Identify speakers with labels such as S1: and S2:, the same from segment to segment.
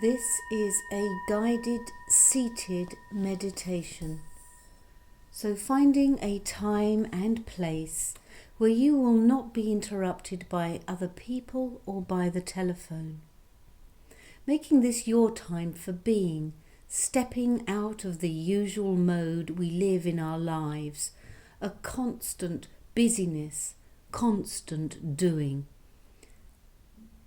S1: This is a guided seated meditation. So finding a time and place where you will not be interrupted by other people or by the telephone. Making this your time for being, stepping out of the usual mode we live in our lives, a constant busyness, constant doing.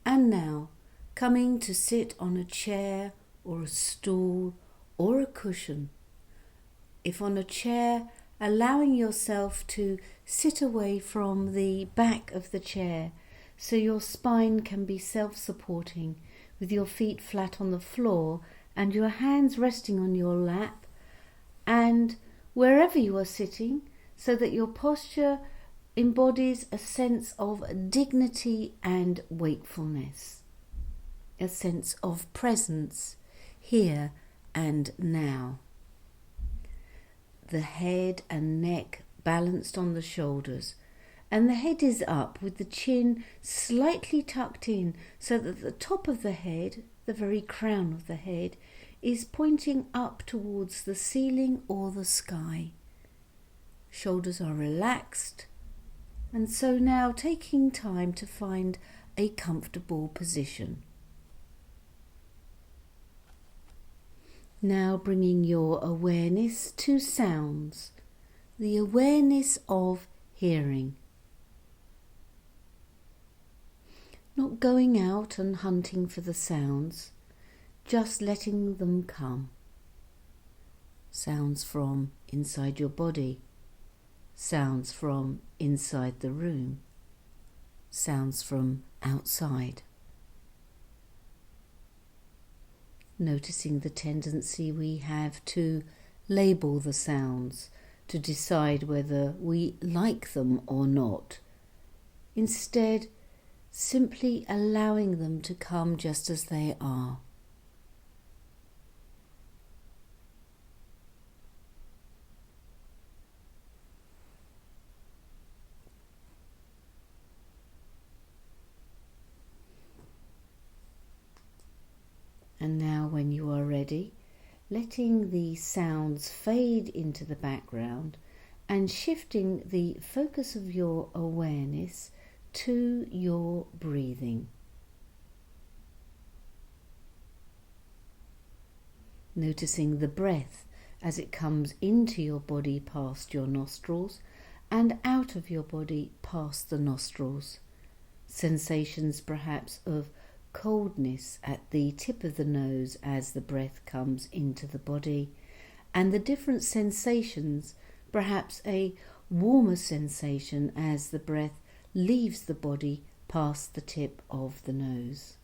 S1: And now, coming to sit on a chair or a stool or a cushion. If on a chair, allowing yourself to sit away from the back of the chair so your spine can be self-supporting with your feet flat on the floor and your hands resting on your lap, and wherever you are sitting so that your posture embodies a sense of dignity and wakefulness, a sense of presence here and now. The head and neck balanced on the shoulders, and the head is up with the chin slightly tucked in so that the top of the head, the very crown of the head, is pointing up towards the ceiling or the sky. Shoulders are relaxed, and so now taking time to find a comfortable position. Now bringing your awareness to sounds, the awareness of hearing. Not going out and hunting for the sounds, just letting them come. Sounds from inside your body, sounds from inside the room, sounds from outside. Noticing the tendency we have to label the sounds, to decide whether we like them or not. Instead, simply allowing them to come just as they are. And now when you are ready, letting the sounds fade into the background and shifting the focus of your awareness to your breathing. Noticing the breath as it comes into your body past your nostrils and out of your body past the nostrils. Sensations perhaps of coldness at the tip of the nose as the breath comes into the body, and the different sensations, perhaps a warmer sensation as the breath leaves the body past the tip of the nose.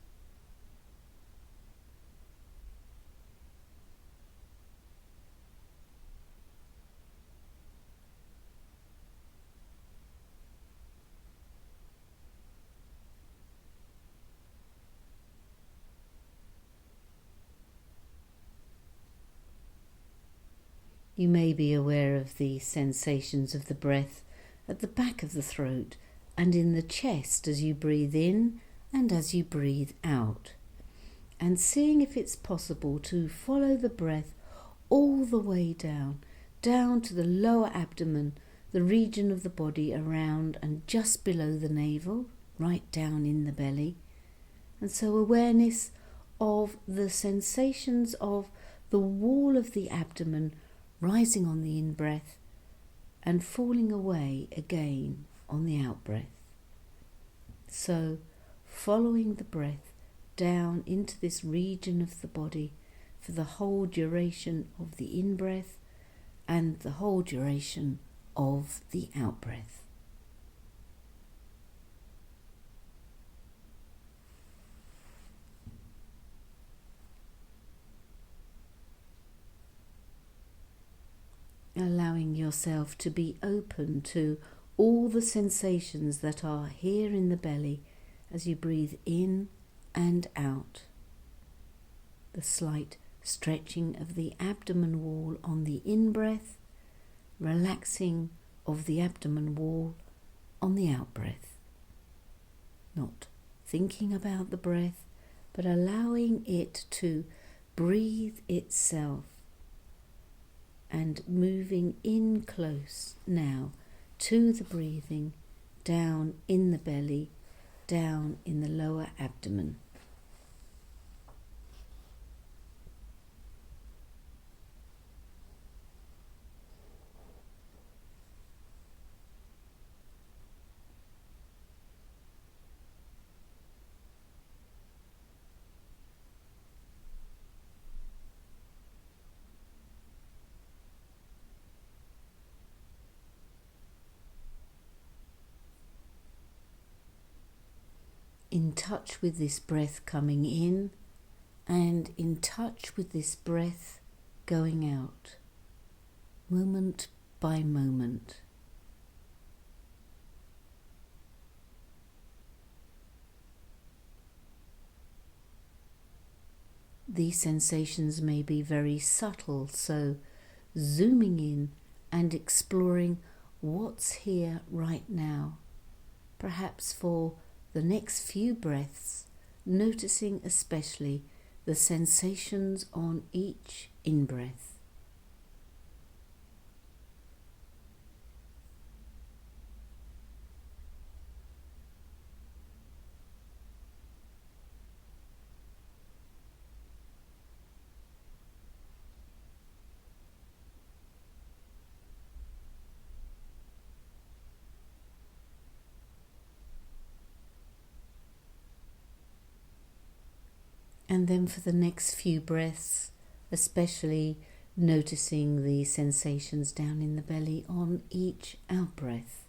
S1: You may be aware of the sensations of the breath at the back of the throat and in the chest as you breathe in and as you breathe out, and seeing if it's possible to follow the breath all the way down to the lower abdomen, the region of the body around and just below the navel, right down in the belly. And so awareness of the sensations of the wall of the abdomen rising on the in-breath and falling away again on the out-breath. So, following the breath down into this region of the body for the whole duration of the in-breath and the whole duration of the out-breath. Allowing yourself to be open to all the sensations that are here in the belly as you breathe in and out. The slight stretching of the abdomen wall on the in-breath, relaxing of the abdomen wall on the out-breath. Not thinking about the breath, but allowing it to breathe itself and moving in close now to the breathing down in the belly, down in the lower abdomen. In touch with this breath coming in and in touch with this breath going out, moment by moment. These sensations may be very subtle, so zooming in and exploring what's here right now, perhaps for the next few breaths, noticing especially the sensations on each in-breath. And then for the next few breaths, especially noticing the sensations down in the belly on each out-breath.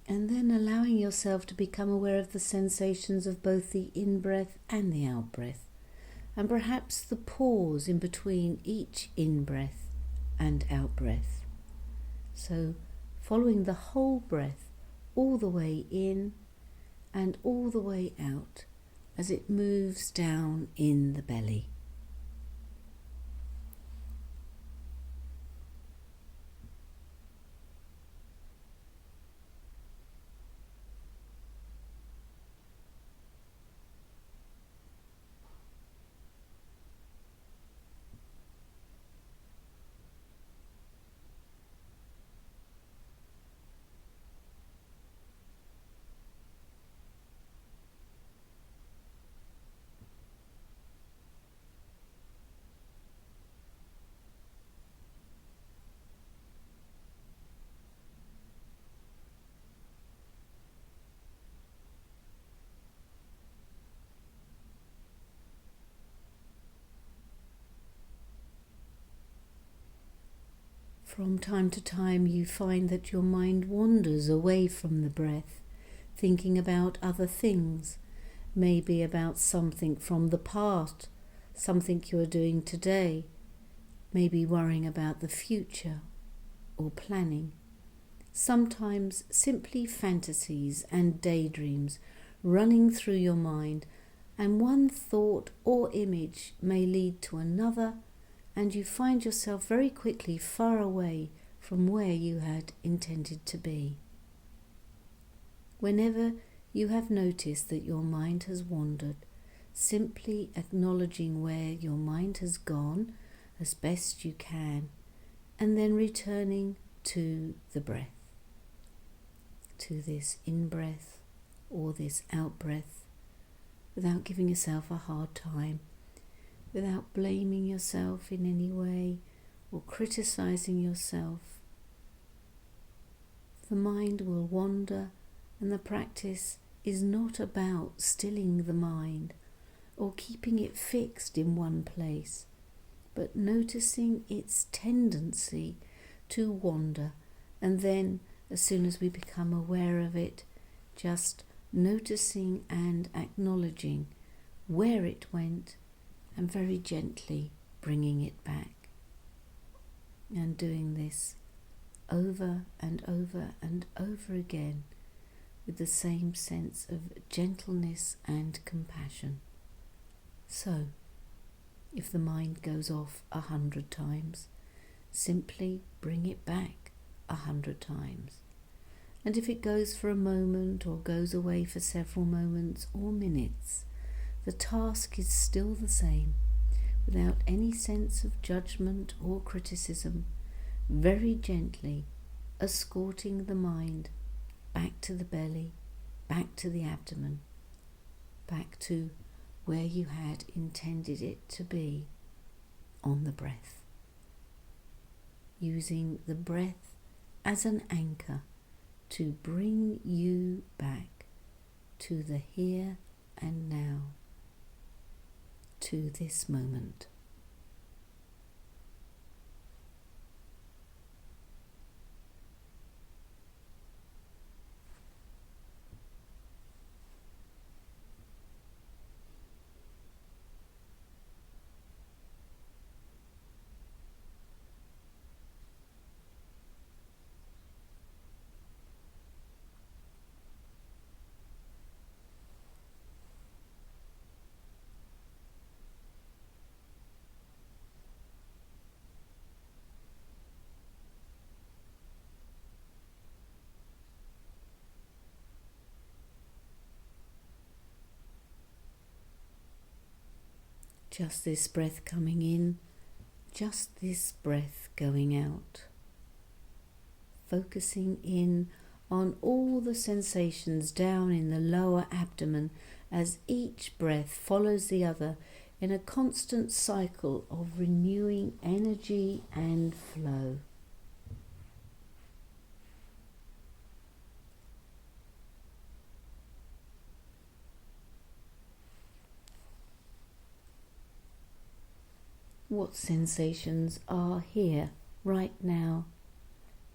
S1: And then allowing yourself to become aware of the sensations of both the in-breath and the out-breath, and perhaps the pause in between each in-breath and out-breath. So following the whole breath all the way in and all the way out as it moves down in the belly. From time to time you find that your mind wanders away from the breath, thinking about other things, maybe about something from the past, something you are doing today, maybe worrying about the future or planning. Sometimes simply fantasies and daydreams running through your mind, and one thought or image may lead to another, and you find yourself very quickly far away from where you had intended to be. Whenever you have noticed that your mind has wandered, simply acknowledging where your mind has gone as best you can, and then returning to the breath, to this in-breath or this out-breath, without giving yourself a hard time, without blaming yourself in any way or criticizing yourself. The mind will wander, and the practice is not about stilling the mind or keeping it fixed in one place, but noticing its tendency to wander, and then as soon as we become aware of it, just noticing and acknowledging where it went and very gently bringing it back. And doing this over and over and over again with the same sense of gentleness and compassion. So, if the mind goes off 100 times, simply bring it back 100 times. And if it goes for a moment or goes away for several moments or minutes, the task is still the same, without any sense of judgment or criticism, very gently escorting the mind back to the belly, back to the abdomen, back to where you had intended it to be, on the breath. Using the breath as an anchor to bring you back to the here and now, to this moment. Just this breath coming in, just this breath going out. Focusing in on all the sensations down in the lower abdomen as each breath follows the other in a constant cycle of renewing energy and flow. What sensations are here, right now,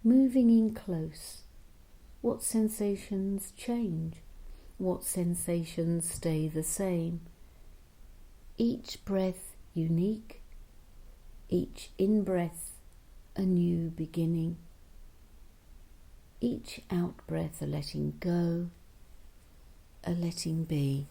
S1: moving in close? What sensations change? What sensations stay the same? Each breath unique, each in-breath a new beginning, each out-breath a letting go, a letting be.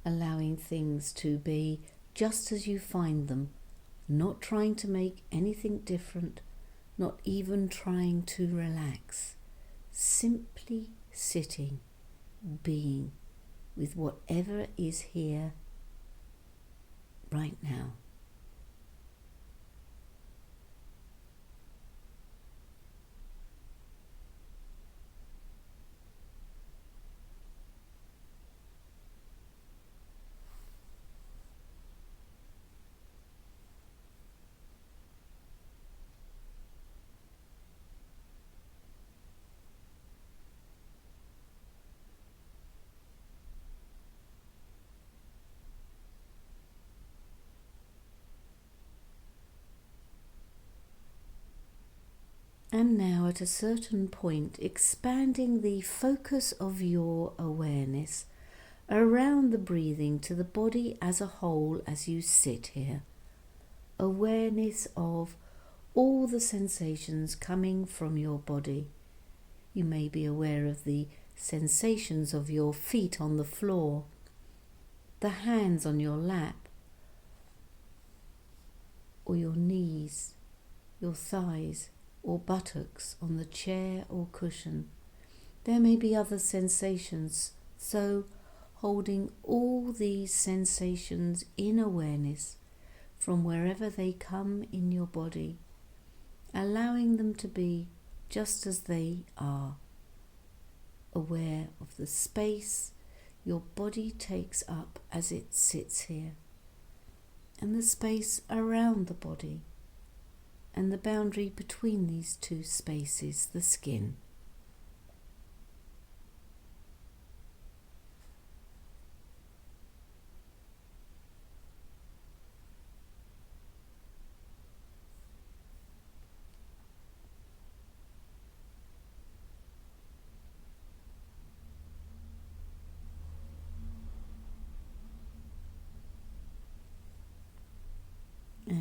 S1: Allowing things to be just as you find them, not trying to make anything different, not even trying to relax, simply sitting, being with whatever is here right now. And now at a certain point, expanding the focus of your awareness around the breathing to the body as a whole as you sit here. Awareness of all the sensations coming from your body. You may be aware of the sensations of your feet on the floor, the hands on your lap, or your knees, your thighs, or buttocks on the chair or cushion. There may be other sensations, so holding all these sensations in awareness from wherever they come in your body, allowing them to be just as they are, aware of the space your body takes up as it sits here, and the space around the body, and the boundary between these two spaces, the skin.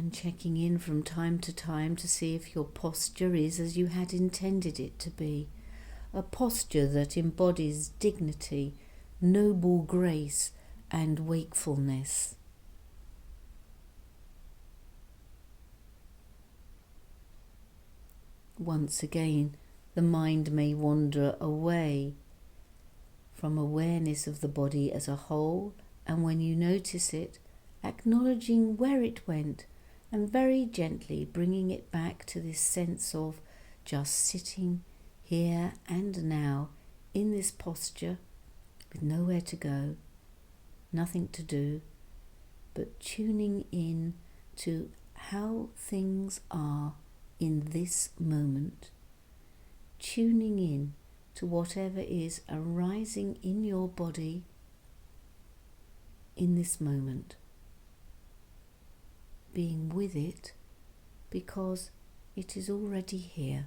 S1: And checking in from time to time to see if your posture is as you had intended it to be. A posture that embodies dignity, noble grace, and wakefulness. Once again, the mind may wander away from awareness of the body as a whole, and when you notice it, acknowledging where it went and very gently bringing it back to this sense of just sitting here and now in this posture with nowhere to go, nothing to do, but tuning in to how things are in this moment, tuning in to whatever is arising in your body in this moment, being with it because it is already here.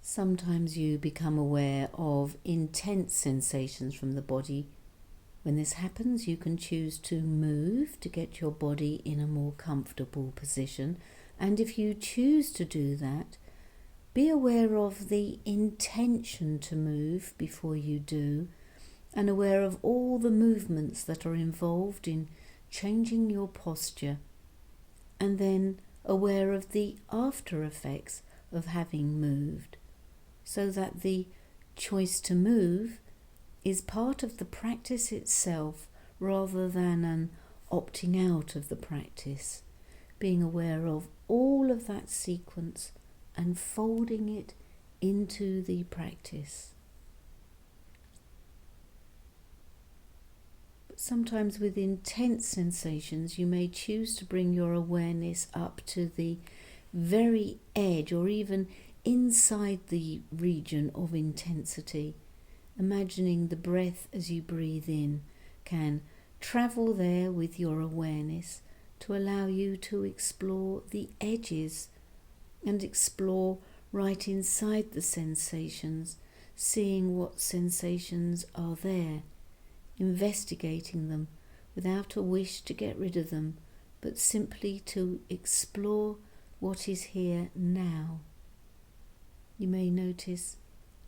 S1: Sometimes you become aware of intense sensations from the body. When this happens, you can choose to move to get your body in a more comfortable position. And if you choose to do that, be aware of the intention to move before you do, and aware of all the movements that are involved in changing your posture, and then aware of the after effects of having moved, so that the choice to move is part of the practice itself rather than an opting out of the practice, being aware of all of that sequence and folding it into the practice. But sometimes with intense sensations, you may choose to bring your awareness up to the very edge or even inside the region of intensity, imagining the breath as you breathe in can travel there with your awareness to allow you to explore the edges and explore right inside the sensations, seeing what sensations are there, investigating them without a wish to get rid of them, but simply to explore what is here now. You may notice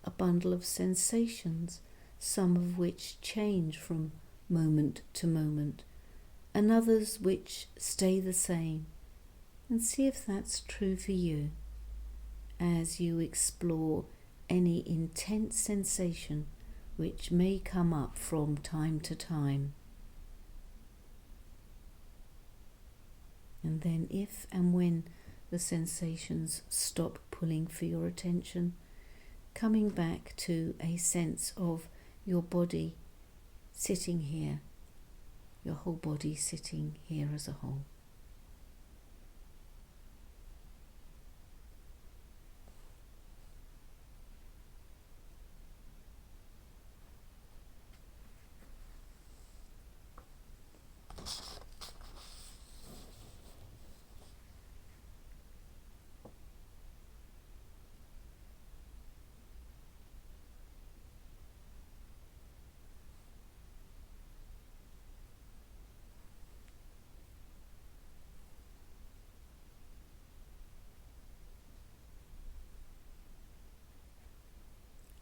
S1: a bundle of sensations, some of which change from moment to moment, and others which stay the same, and see if that's true for you as you explore any intense sensation which may come up from time to time. And then if and when the sensations stop pulling for your attention, coming back to a sense of your body sitting here, your whole body sitting here as a whole.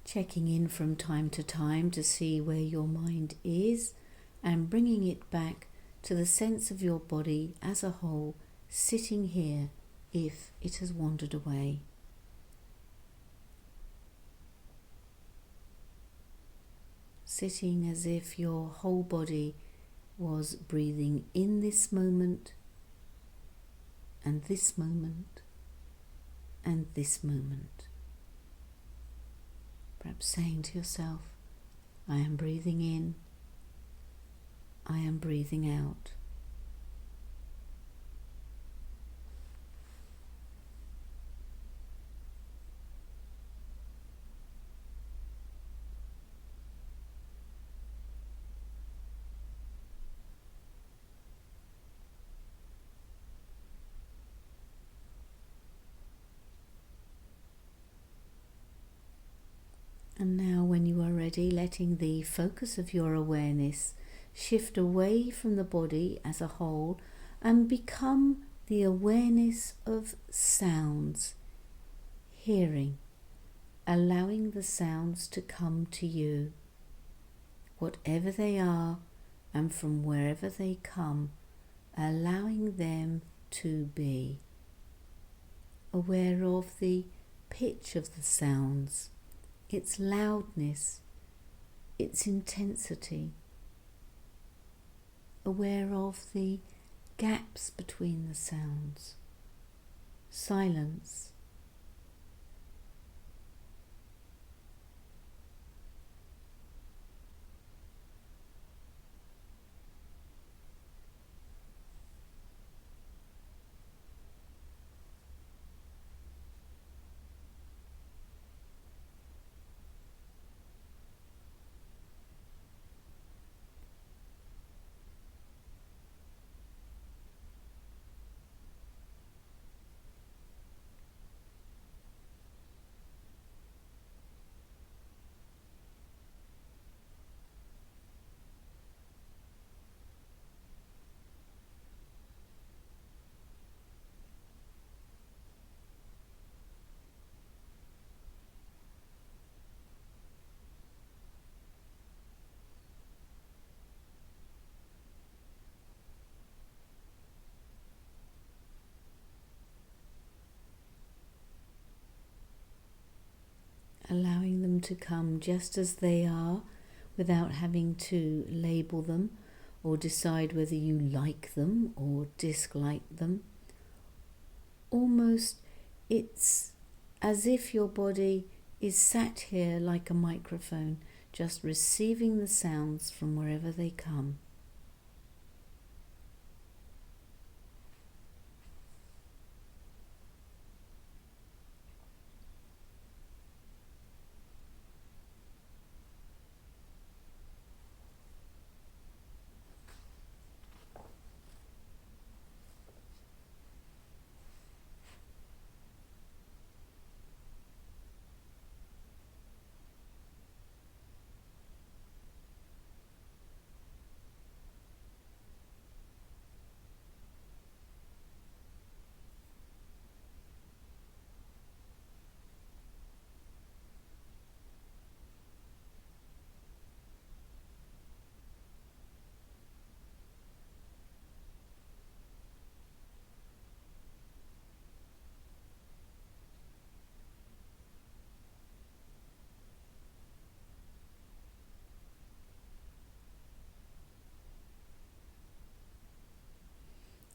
S1: Checking in from time to time to see where your mind is and bringing it back to the sense of your body as a whole, sitting here if it has wandered away. Sitting as if your whole body was breathing in this moment and this moment and this moment. Perhaps saying to yourself, I am breathing in, I am breathing out. And now, when you are ready, letting the focus of your awareness shift away from the body as a whole and become the awareness of sounds, hearing, allowing the sounds to come to you, whatever they are and from wherever they come, allowing them to be. Aware of the pitch of the sounds, its loudness, its intensity. Aware of the gaps between the sounds, silence. Allowing them to come just as they are, without having to label them or decide whether you like them or dislike them. Almost it's as if your body is sat here like a microphone, just receiving the sounds from wherever they come.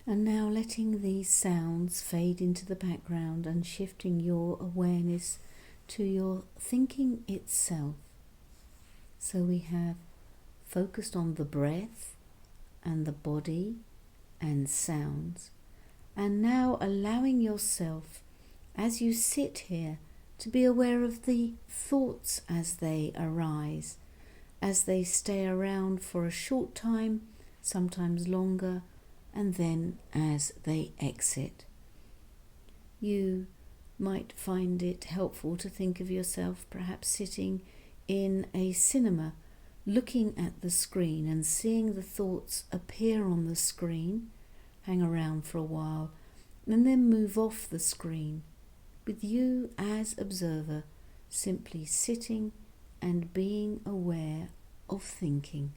S1: And now letting these sounds fade into the background and shifting your awareness to your thinking itself. So we have focused on the breath and the body and sounds, and now allowing yourself, as you sit here, to be aware of the thoughts as they arise, as they stay around for a short time, sometimes longer, and then as they exit. You might find it helpful to think of yourself perhaps sitting in a cinema, looking at the screen and seeing the thoughts appear on the screen, hang around for a while, and then move off the screen, with you as observer, simply sitting and being aware of thinking.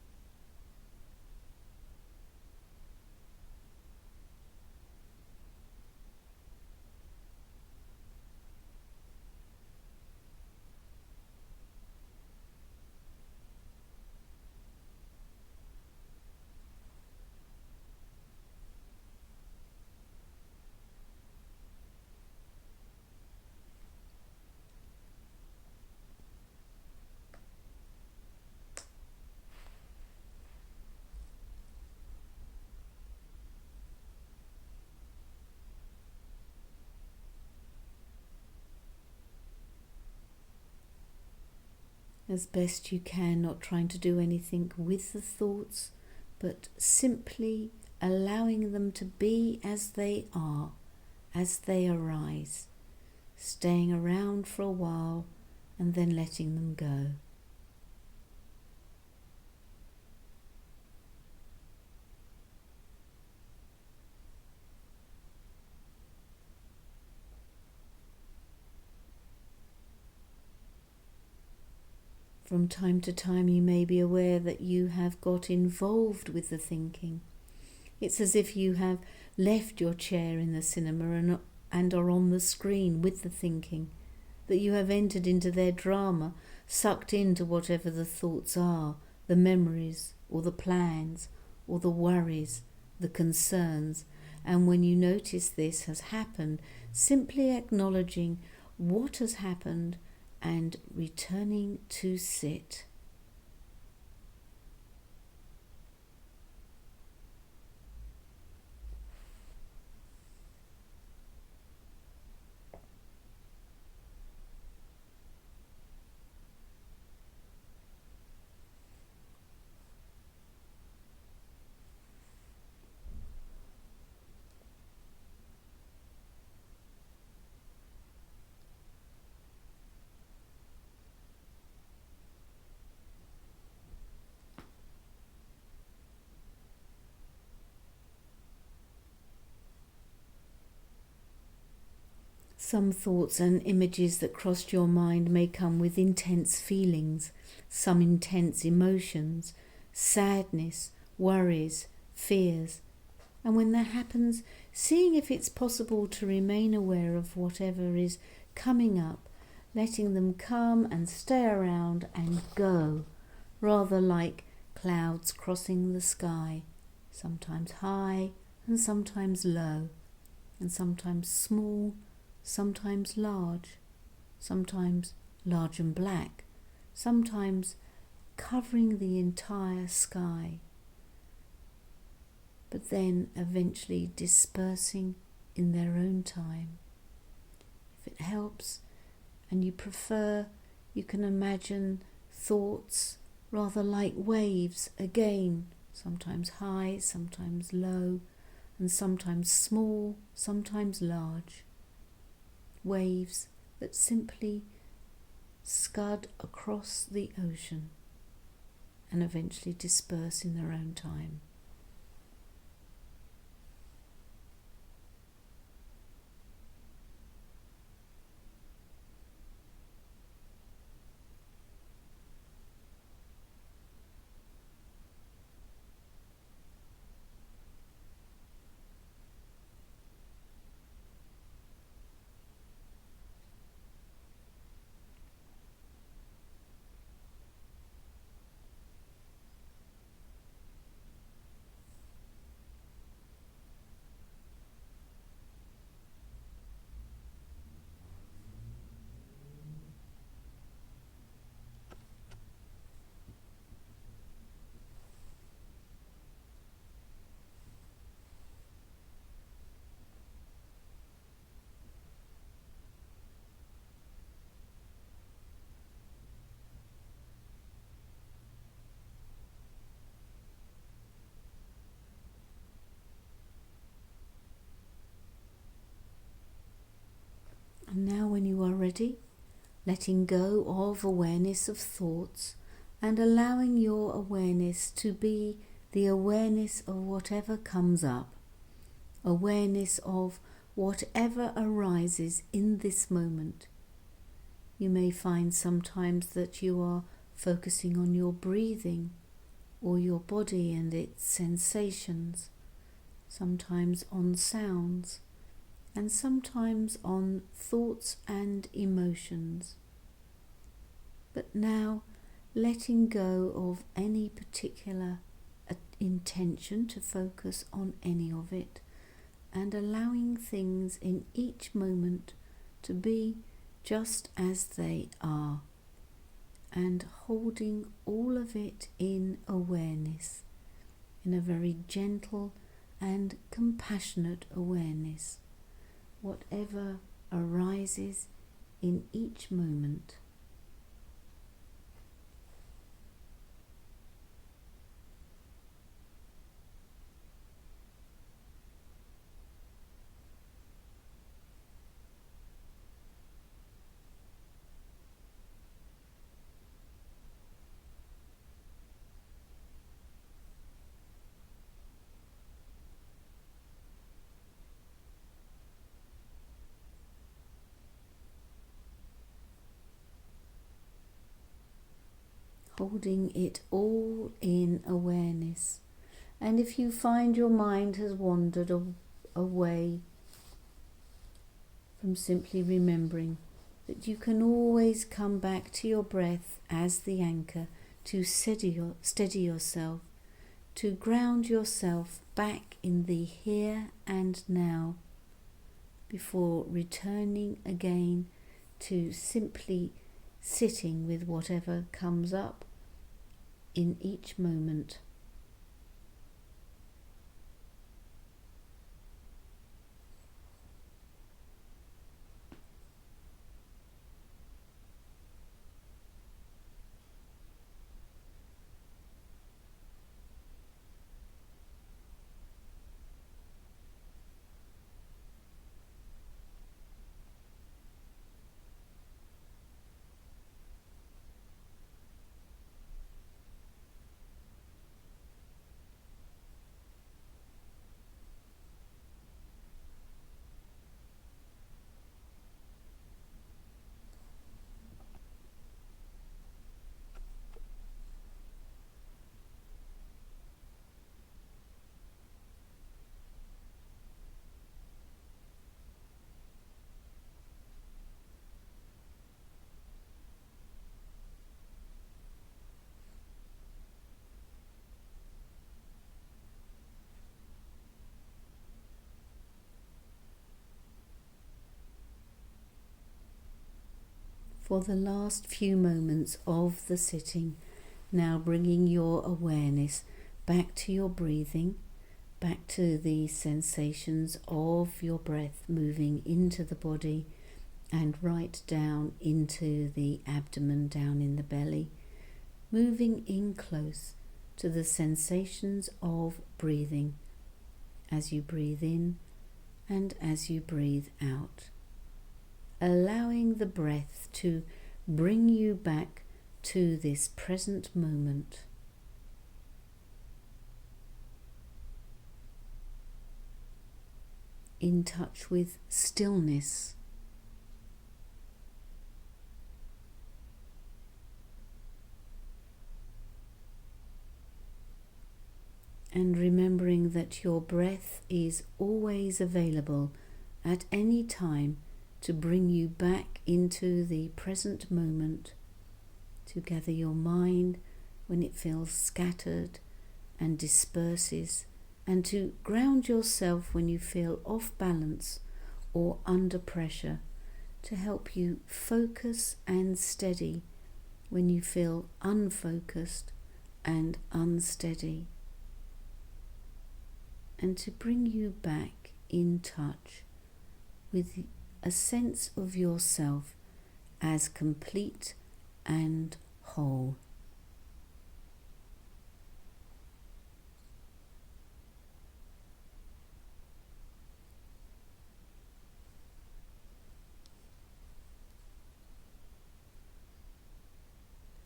S1: As best you can, not trying to do anything with the thoughts, but simply allowing them to be as they are, as they arise, staying around for a while and then letting them go. From time to time you may be aware that you have got involved with the thinking. It's as if you have left your chair in the cinema and are on the screen with the thinking, that you have entered into their drama, sucked into whatever the thoughts are, the memories or the plans or the worries, the concerns. And when you notice this has happened, simply acknowledging what has happened and returning to sit. Some thoughts and images that crossed your mind may come with intense feelings, some intense emotions, sadness, worries, fears. And when that happens, seeing if it's possible to remain aware of whatever is coming up, letting them come and stay around and go, rather like clouds crossing the sky, sometimes high and sometimes low, and sometimes small, sometimes large and black, sometimes covering the entire sky, but then eventually dispersing in their own time. If it helps and you prefer, you can imagine thoughts rather like waves again, sometimes high, sometimes low, and sometimes small, sometimes large. Waves that simply scud across the ocean and eventually disperse in their own time. And now when you are ready, letting go of awareness of thoughts and allowing your awareness to be the awareness of whatever comes up, awareness of whatever arises in this moment. You may find sometimes that you are focusing on your breathing or your body and its sensations, sometimes on sounds, and sometimes on thoughts and emotions. But now, letting go of any particular intention to focus on any of it, and allowing things in each moment to be just as they are, and holding all of it in awareness, in a very gentle and compassionate awareness, whatever arises in each moment. holding it all in awareness. And if you find your mind has wandered away from simply remembering, that you can always come back to your breath as the anchor to steady yourself, to ground yourself back in the here and now, before returning again to simply sitting with whatever comes up in each moment. For the last few moments of the sitting, now bringing your awareness back to your breathing, back to the sensations of your breath moving into the body and right down into the abdomen, down in the belly, moving in close to the sensations of breathing as you breathe in and as you breathe out. Allowing the breath to bring you back to this present moment. In touch with stillness. And remembering that your breath is always available at any time to bring you back into the present moment, to gather your mind when it feels scattered and disperses, and to ground yourself when you feel off balance or under pressure, to help you focus and steady when you feel unfocused and unsteady, and to bring you back in touch with a sense of yourself as complete and whole.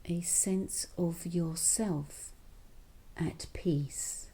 S1: A sense of yourself at peace.